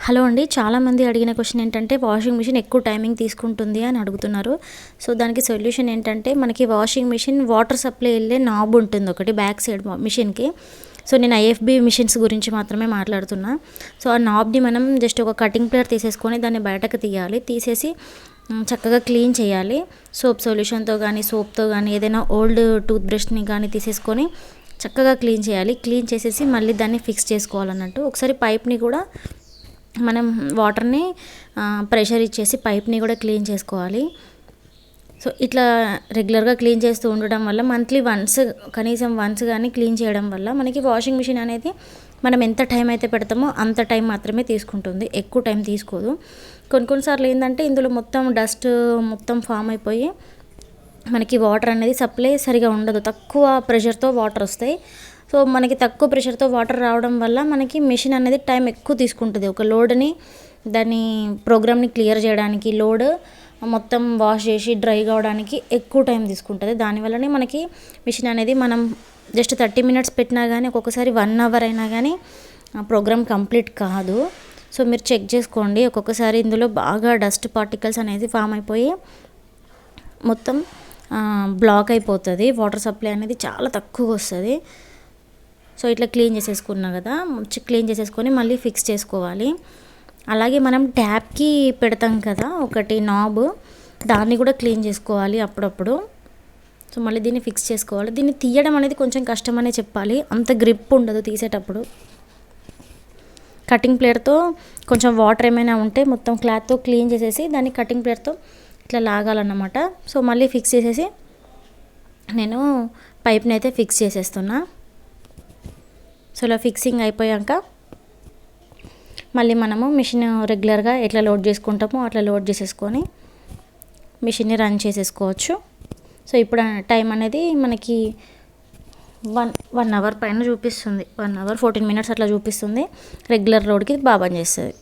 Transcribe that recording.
Hello అండి. చాలామంది అడిగిన క్వశ్చన్ ఏంటంటే వాషింగ్ మిషన్ ఎక్కువ టైమింగ్ తీసుకుంటుంది అని అడుగుతున్నారు. సో దానికి సొల్యూషన్ ఏంటంటే మనకి వాషింగ్ మిషన్ వాటర్ సప్లై వెళ్ళే నాబ్ ఉంటుంది ఒకటి బ్యాక్ సైడ్ మిషన్కి. సో నేను ఐఎఫ్బి మిషన్స్ గురించి మాత్రమే మాట్లాడుతున్నా. సో ఆ నాబ్ని మనం జస్ట్ ఒక కటింగ్ ప్లేయర్ తీసేసుకొని దాన్ని బయటకు తీయాలి. తీసేసి చక్కగా క్లీన్ చేయాలి. సోప్ సొల్యూషన్తో కానీ సోప్తో కానీ ఏదైనా ఓల్డ్ టూత్ బ్రష్ని కానీ తీసేసుకొని చక్కగా క్లీన్ చేయాలి. క్లీన్ చేసేసి మళ్ళీ దాన్ని ఫిక్స్ చేసుకోవాలన్నట్టు. ఒకసారి పైప్ని కూడా మనం వాటర్ని ప్రెషర్ ఇచ్చేసి పైప్ని కూడా క్లీన్ చేసుకోవాలి. సో ఇట్లా రెగ్యులర్గా క్లీన్ చేస్తూ ఉండడం వల్ల మంత్లీ వన్స్ కనీసం వన్స్ కానీ క్లీన్ చేయడం వల్ల మనకి వాషింగ్ మిషన్ అనేది మనం ఎంత టైం అయితే పెడతామో అంత టైం మాత్రమే తీసుకుంటుంది, ఎక్కువ టైం తీసుకోదు. కొన్నిసార్లు ఏంటంటే ఇందులో మొత్తం డస్ట్ మొత్తం ఫామ్ అయిపోయి మనకి వాటర్ అనేది సప్లై సరిగా ఉండదు, తక్కువ ప్రెషర్తో వాటర్ వస్తాయి. సో మనకి తక్కువ ప్రెషర్తో వాటర్ రావడం వల్ల మనకి మిషన్ అనేది టైం ఎక్కువ తీసుకుంటుంది. ఒక లోడ్ని దాన్ని ప్రోగ్రామ్ని క్లియర్ చేయడానికి లోడ్ మొత్తం వాష్ చేసి డ్రై కావడానికి ఎక్కువ టైం తీసుకుంటుంది. దానివల్లనే మనకి మిషన్ అనేది మనం జస్ట్ 30 minutes పెట్టినా కానీ ఒక్కొక్కసారి 1 hour అయినా కానీ ప్రోగ్రామ్ కంప్లీట్ కాదు. సో మీరు చెక్ చేసుకోండి. ఒక్కొక్కసారి ఇందులో బాగా డస్ట్ పార్టికల్స్ అనేది ఫామ్ అయిపోయి మొత్తం బ్లాక్ అయిపోతుంది, వాటర్ సప్లై అనేది చాలా తక్కువ వస్తుంది. సో ఇట్లా క్లీన్ చేసేసుకున్నా కదా, క్లీన్ చేసేసుకొని మళ్ళీ ఫిక్స్ చేసుకోవాలి. అలాగే మనం ట్యాప్కి పెడతాం కదా ఒకటి నాబ్, దాన్ని కూడా క్లీన్ చేసుకోవాలి అప్పుడప్పుడు. సో మళ్ళీ దీన్ని ఫిక్స్ చేసుకోవాలి. దీన్ని తీయడం అనేది కొంచెం కష్టమనే చెప్పాలి, అంత గ్రిప్ ఉండదు తీసేటప్పుడు. కటింగ్ ప్లేయర్తో కొంచెం వాటర్ ఏమైనా ఉంటే మొత్తం క్లాత్తో క్లీన్ చేసేసి దాన్ని కటింగ్ ప్లేయర్తో ఇట్లా లాగాలన్నమాట. సో మళ్ళీ ఫిక్స్ చేసేసి నేను పైప్ని అయితే ఫిక్స్ చేసేస్తున్నా. సో ఇలా ఫిక్సింగ్ అయిపోయాక మళ్ళీ మనము మిషన్ రెగ్యులర్గా ఎట్లా లోడ్ చేసుకుంటామో అట్లా లోడ్ చేసేసుకొని మిషన్ని రన్ చేసేసుకోవచ్చు. సో ఇప్పుడు టైం అనేది మనకి 1 hour పైన చూపిస్తుంది, 1 hour 14 minutes అట్లా చూపిస్తుంది. రెగ్యులర్ లోడ్కి బాగా పనిచేస్తుంది.